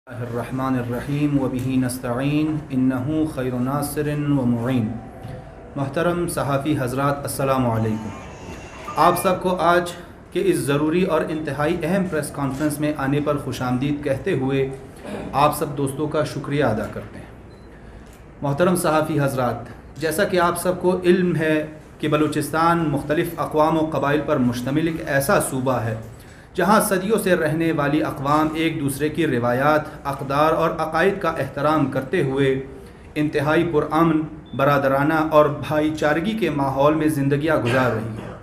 अर्रहमानिर्रहीम व बिही नस्तईन इन्नहु खैरु नासिरिन व मुईन। मोहतरम सहाफ़ी हज़रात, अस्सलामु अलैकुम। आप सबको आज के इस ज़रूरी और इंतहाई अहम प्रेस कॉन्फ्रेंस में आने पर खुशामदीद कहते हुए आप सब दोस्तों का शुक्रिया अदा करते हैं। मोहतरम सहाफ़ी हज़रात, जैसा कि आप सबको इल्म है कि बलूचिस्तान मुख्तलिफ़ अक़वाम व क़बाइल पर मुश्तमिल एक ऐसा सूबा है जहाँ सदियों से रहने वाली अक़वाम एक दूसरे की रिवायात, अक़दार और अक़ाइद का एहतराम करते हुए इंतहाई पुरअमन, बरादराना और भाईचारगी के माहौल में ज़िंदगियाँ गुजार रही है।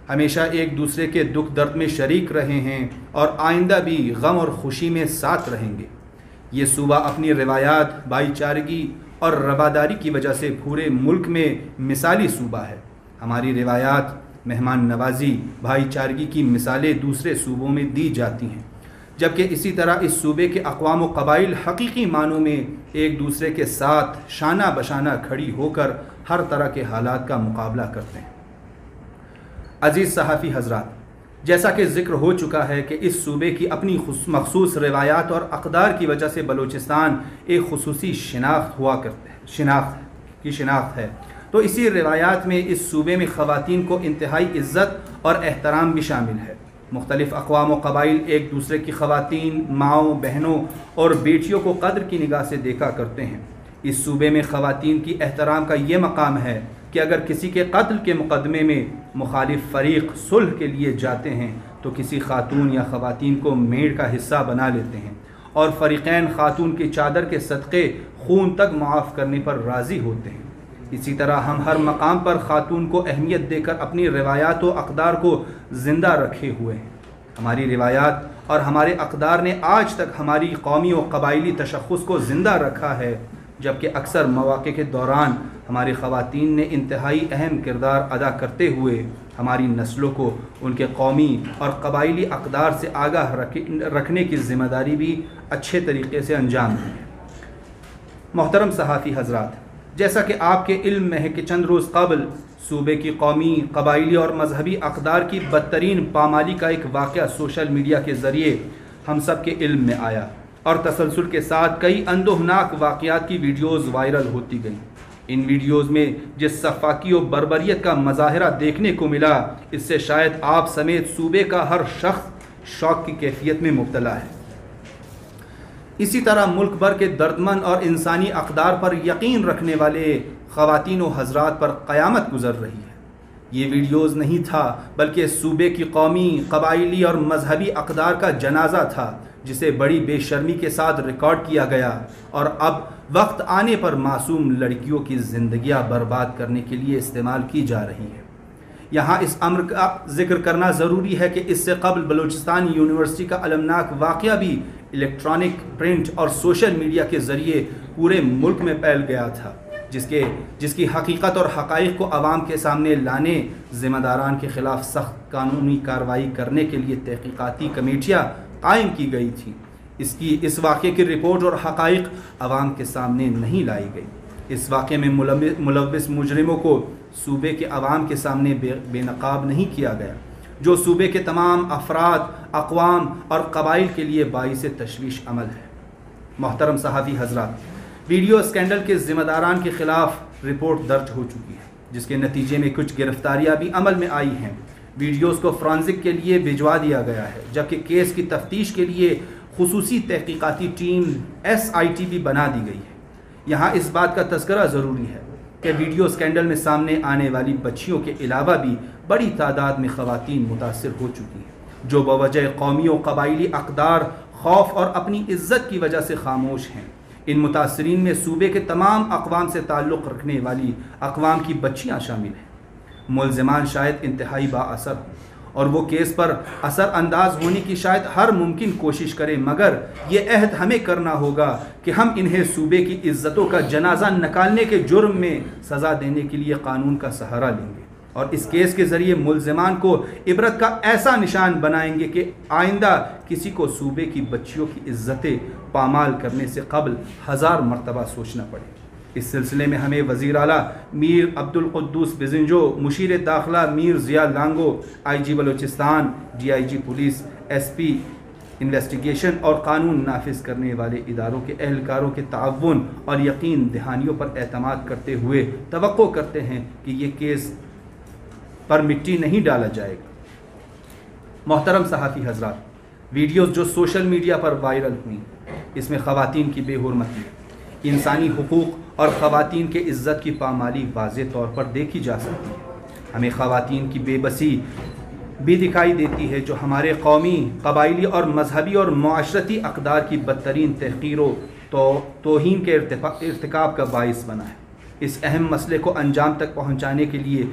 हमेशा एक दूसरे के दुख दर्द में शरीक रहे हैं और आइंदा भी गम और ख़ुशी में साथ रहेंगे। ये सूबा अपनी रिवायात, भाईचारगी और रवादारी की वजह से पूरे मुल्क में मिसाली सूबा है। हमारी रिवायात, मेहमान नवाजी, भाईचारगी की मिसालें दूसरे सूबों में दी जाती हैं, जबकि इसी तरह इस सूबे के अक़वाम व क़बाइल हकीकी मानों में एक दूसरे के साथ शाना बशाना खड़ी होकर हर तरह के हालात का मुकाबला करते हैं। अज़ीज़ सहाफ़ी हज़रात, जैसा कि ज़िक्र हो चुका है कि इस सूबे की अपनी मख़सूस रिवायात और अक़दार की वजह से बलूचिस्तान एक ख़ुसूसी शिनाख्त है, तो इसी रिवायात में इस सूबे में ख़वातीन को इंतहाई इज़्ज़त और एहतराम भी शामिल है। मुख्तलिफ़ अक़वाम व क़बाइल एक दूसरे की ख़वातीन, माओं, बहनों और बेटियों को क़द्र की निगाह से देखा करते हैं। इस सूबे में ख़वातीन की एहतराम का ये मकाम है कि अगर किसी के कत्ल के मुक़दमे में मुखालिफ फ़रीक़ सुलह के लिए जाते हैं तो किसी खातून या ख़वातीन को मेड़ का हिस्सा बना लेते हैं और फ़रीक़ैन खातून की चादर के सदक़े खून तक मुआफ़ करने पर राज़ी होते हैं। इसी तरह हम हर मकाम पर खातून को अहमियत देकर अपनी रिवायात व अक़दार को ज़िंदा रखे हुए हैं। हमारी रिवायात और हमारे अक़दार ने आज तक हमारी कौमी व क़बाइली तशख़्ख़ुस को ज़िंदा रखा है, जबकि अक्सर मौक़े के दौरान हमारी ख़वातीन ने इंतहाई अहम किरदार अदा करते हुए हमारी नस्लों को उनके कौमी और क़बाइली अक़दार से आगाह रखने की ज़िम्मेदारी भी अच्छे तरीक़े से अंजाम दी है। मोहतरम सहाफ़ी हज़रात, जैसा कि आपके इल्म में है कि चंद रोज़ कबल सूबे की कौमी, क़बाइली और मजहबी अक़दार की बदतरीन पामाली का एक वाक़या सोशल मीडिया के ज़रिए हम सब के इल्म में आया और तसलसल के साथ कई अंदोहनाक वाक़यात की वीडियोज़ वायरल होती गईं। इन वीडियोज़ में जिस सफ़ाकी और बर्बरियत का मज़ाहिरा देखने को मिला, इससे शायद आप समेत सूबे का हर शख्स शौक़ की कैफियत में मुब्तला है। इसी तरह मुल्क भर के दर्दमंद और इंसानी अक़दार पर यकीन रखने वाले ख़वातीन व हज़रात पर क़यामत गुज़र रही है। ये वीडियोज़ नहीं था, बल्कि सूबे की कौमी, क़बाइली और मजहबी अक़दार का जनाजा था, जिसे बड़ी बेशर्मी के साथ रिकॉर्ड किया गया और अब वक्त आने पर मासूम लड़कियों की ज़िंदगियाँ बर्बाद करने के लिए इस्तेमाल की जा रही है। यहाँ इस अम्र का ज़िक्र करना ज़रूरी है कि इससे कबल बलूचिस्तान यूनिवर्सिटी का अलमनाक वाक़या भी इलेक्ट्रॉनिक, प्रिंट और सोशल मीडिया के ज़रिए पूरे मुल्क में फैल गया था, जिसकी हकीकत और हक़ाइक़ को आवाम के सामने लाने, ज़िम्मेदारान के ख़िलाफ़ सख्त कानूनी कार्रवाई करने के लिए तहक़ीक़ाती कमेटियाँ कायम की गई थी। इस वाक़े की रिपोर्ट और हक़ाइक़ आवाम के सामने नहीं लाई गई। इस वाक़े में मुलव्विस मुजरिमों को सूबे के अवाम के सामने बेनकाब नहीं किया गया, जो सूबे के तमाम अफराद, अक़वाम और क़बाइल के लिए बाइस तशवीश अमल है। मोहतरम सहाफ़ी हज़रात, वीडियो स्कैंडल के ज़िम्मेदारान के ख़िलाफ़ रिपोर्ट दर्ज हो चुकी है, जिसके नतीजे में कुछ गिरफ़्तारियाँ भी अमल में आई हैं। वीडियोज़ को फ़ॉरेंसिक के लिए भिजवा दिया गया है, जबकि केस की तफ्तीश के लिए खुसूसी तहक़ीक़ाती टीम SIT भी बना दी गई है। यहाँ इस बात का तज़किरा ज़रूरी है कि वीडियो स्कैंडल में सामने आने वाली बच्चियों के अलावा भी बड़ी तादाद में ख़वातीन मुतासिर हो चुकी हैं, जो बवजह कौमी व क़बाइली अक़दार, खौफ और अपनी इज़्ज़त की वजह से खामोश हैं। इन मुतासरीन में सूबे के तमाम अक़वाम से ताल्लुक़ रखने वाली अक़वाम की बच्चियाँ शामिल हैं। मुल्ज़िमान शायद इंतहाई बाअसर हों और वो केस पर असर अंदाज होने की शायद हर मुमकिन कोशिश करें, मगर ये अहद हमें करना होगा कि हम इन्हें सूबे की इज़्ज़तों का जनाजा निकालने के जुर्म में सज़ा देने के लिए कानून का सहारा लेंगे और इस केस के ज़रिए मुल्ज़िमान को इबरत का ऐसा निशान बनाएंगे कि आइंदा किसी को सूबे की बच्चियों की इज़्ज़तें पामाल करने से कबल 1000 मरतबा सोचना पड़े। इस सिलसिले में हमें वज़ीर आला मीर अब्दुल क़ुद्दूस बिज़िंजो, मुशीर दाखिला Mir Zia Langove, IG Balochistan, DIG police, SP investigation اور قانون نافذ کرنے والے اداروں کے اہلکاروں کے تعاون اور یقین دہانیوں پر اعتماد کرتے ہوئے توقع کرتے ہیں کہ یہ کیس پر مٹی نہیں ڈالا جائے گا۔ محترم صحافی حضرات، ویڈیوز جو سوشل میڈیا پر وائرل ہوئیں، اس میں خواتین کی بے حرمتی، انسانی حقوق اور خواتین کے عزت کی پامالی واضح طور پر دیکھی جا سکتی ہے۔ ہمیں خواتین کی بے بسی بھی دکھائی دیتی ہے، جو ہمارے قومی، قبائلی اور مذہبی اور معاشرتی اقدار کی بدترین تحقیر و توہین کے ارتکاب کا باعث بنا ہے۔ اس اہم مسئلے کو انجام تک پہنچانے کے لیے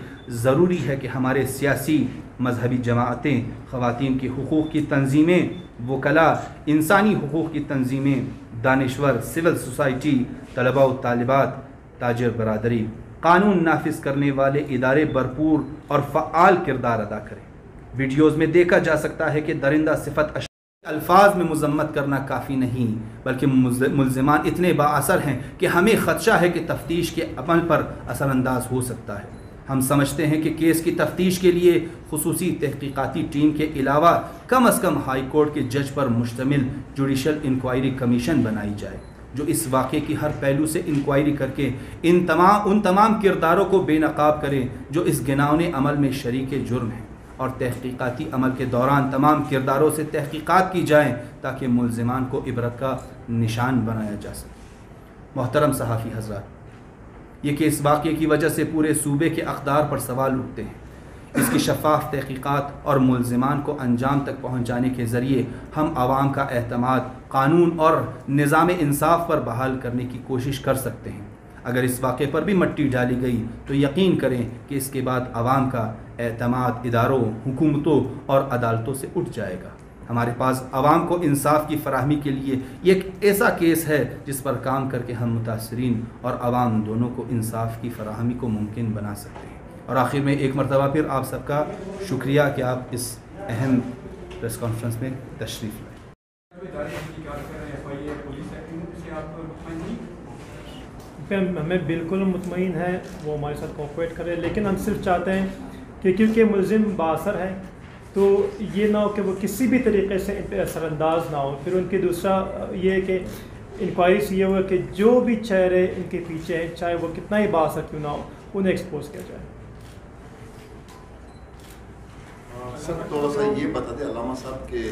ضروری ہے کہ ہمارے سیاسی، مذہبی جماعتیں، خواتین کے حقوق کی تنظیمیں، وکلاء، انسانی حقوق کی تنظیمیں، دانشور، سول سوسائٹی، طلباء و طالبات، تاجر برادری، قانون نافذ کرنے والے ادارے بھرپور اور فعال کردار ادا کریں۔ ویڈیوز میں دیکھا جا سکتا ہے کہ درندہ صفت الفاظ میں مذمت کرنا کافی نہیں، بلکہ ملزمان اتنے بااثر ہیں کہ ہمیں خدشہ ہے کہ تفتیش کے عمل پر اثر انداز ہو سکتا ہے۔ ہم سمجھتے ہیں کہ کیس کی تفتیش کے لیے خصوصی تحقیقاتی ٹیم کے علاوہ کم از کم ہائی کورٹ کے جج پر مشتمل جوڈیشل انکوائری کمیشن بنائی جائے، جو اس واقعے کی ہر پہلو سے انکوائری کر کے ان تمام کرداروں کو بے نقاب کریں جو اس گھناؤنے عمل میں شریک جرم ہیں، اور تحقیقاتی عمل کے دوران تمام کرداروں سے تحقیقات کی جائیں تاکہ ملزمان کو عبرت کا نشان بنایا جا سکے۔ محترم صحافی حضرات، یہ کیس واقعے کی وجہ سے پورے صوبے کے اقدار پر سوال اٹھتے ہیں۔ اس کی شفاف تحقیقات اور ملزمان کو انجام تک پہنچانے کے ذریعے ہم عوام کا اعتماد قانون اور نظام انصاف پر بحال کرنے کی کوشش کر سکتے ہیں۔ اگر اس واقعے پر بھی مٹی ڈالی گئی تو یقین کریں کہ اس کے بعد عوام کا اعتماد اداروں، حکومتوں اور عدالتوں سے اٹھ جائے گا۔ ہمارے پاس عوام کو انصاف کی فراہمی کے لیے یہ ایک ایسا کیس ہے جس پر کام کر کے ہم متاثرین اور عوام دونوں کو انصاف کی فراہمی کو ممکن بنا سکتے ہیں۔ اور آخر میں ایک مرتبہ پھر آپ سب کا شکریہ کہ آپ اس اہم پریس کانفرنس میں تشریف لائے۔ ہمیں بالکل مطمئن ہے وہ ہمارے ساتھ کوآپریٹ کرے، لیکن ہم صرف چاہتے ہیں کہ کیونکہ ملزم بااثر ہے تو یہ نہ ہو کہ وہ کسی بھی طریقے سے ان پہ اثر انداز نہ ہو۔ پھر ان کی دوسرا یہ ہے کہ انکوائری سے یہ ہوا کہ جو بھی چہرے ان کے پیچھے ہیں، چاہے وہ کتنا ہی بااثر کیوں نہ ہو، انہیں ایکسپوز کیا جائے۔ سر تھوڑا سا یہ بتا دیں علامہ صاحب کے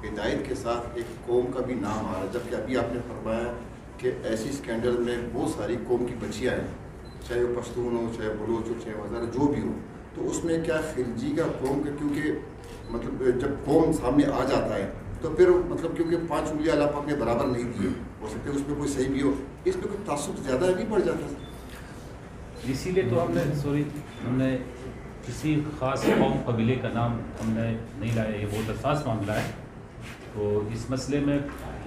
ہدایت کے ساتھ ایک قوم کا بھی نام آ رہا ہے، جبکہ ابھی آپ نے فرمایا کہ ایسی اسکینڈل میں بہت ساری قوم کی بچیاں ہیں، چاہے وہ پشتون ہو، چاہے بلوچ ہو، چاہے وزارہ جو بھی ہو، تو اس میں کیا خلجی کا قوم کا، کیونکہ مطلب جب قوم سامنے آ جاتا ہے تو پھر مطلب کیونکہ 5 انگلیاں اللہ پاک نے برابر نہیں دیے، ہو سکتا ہے اس میں کوئی صحیح بھی ہو، اس میں کوئی تعصب زیادہ نہیں پڑ جاتا ہے؟ اسی لیے تو ہم نے کسی خاص قوم قبیلے کا نام ہم نے نہیں لایا، یہ بہت حساس معاملہ ہے۔ تو اس مسئلے میں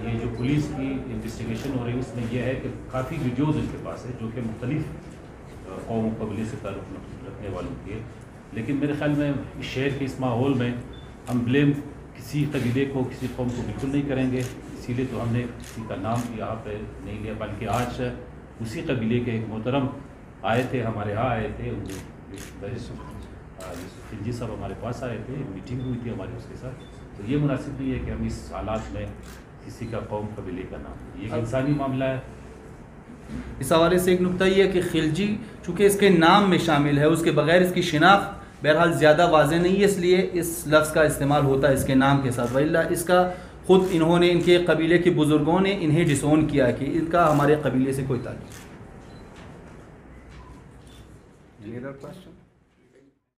یہ جو پولیس کی انویسٹیگیشن ہو رہی ہے اس میں یہ ہے کہ کافی ویڈیوز ان کے پاس ہے جو کہ مختلف قوم قبیلے سے تعلق رکھنے والوں کی ہے، لیکن میرے خیال میں اس شہر کے اس ماحول میں ہم بلیم کسی قبیلے کو، کسی قوم کو بالکل نہیں کریں گے۔ اسی لیے تو ہم نے کسی کا نام یہاں پہ نہیں لیا، بلکہ آج اسی قبیلے کے ایک محترم آئے تھے، ہمارے یہاں آئے تھے، خلجی صاحب ہمارے پاس آئے تھے، میٹنگ ہوئی تھی ہماری اس کے ساتھ۔ تو یہ مناسب نہیں ہے کہ ہم اس حالات میں کسی کا قوم قبیلے کا نام، یہ ایک انسانی معاملہ ہے۔ اس حوالے سے ایک نکتہ یہ ہے کہ خلجی چونکہ اس کے نام میں شامل ہے، اس کے بغیر اس کی شناخت بہرحال زیادہ واضح نہیں ہے، اس لیے اس لفظ کا استعمال ہوتا ہے اس کے نام کے ساتھ، وإلا اس کا خود انہوں نے، ان کے قبیلے کے بزرگوں نے انہیں ڈسون کیا کہ ان کا ہمارے قبیلے سے کوئی تعلق نہیں۔